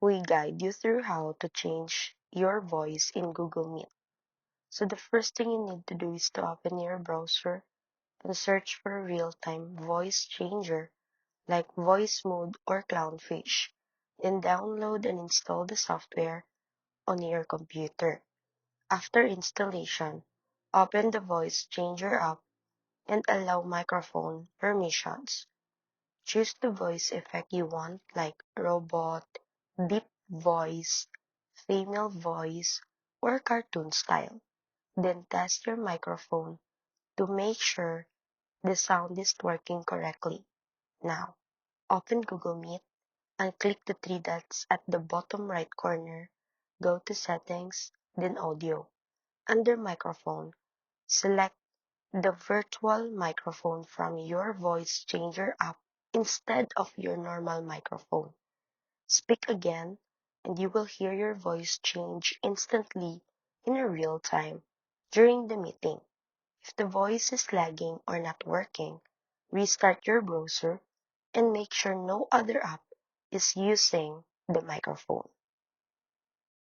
we guide you through how to change your voice in Google Meet. So the first thing you need to do is to open your browser and search for a real-time voice changer like Voice Mode or Clownfish. Then download and install the software on your computer. After installation, open the voice changer app and allow microphone permissions. Choose the voice effect you want like robot, deep voice, female voice, or cartoon style. Then test your microphone to make sure the sound is working correctly. Now, open Google Meet and click the three dots at the bottom right corner. Go to Settings, then Audio. Under Microphone, select the virtual microphone from your voice changer app instead of your normal microphone. Speak again, and you will hear your voice change instantly in a real time during the meeting. If the voice is lagging or not working, restart your browser and make sure no other app is using the microphone.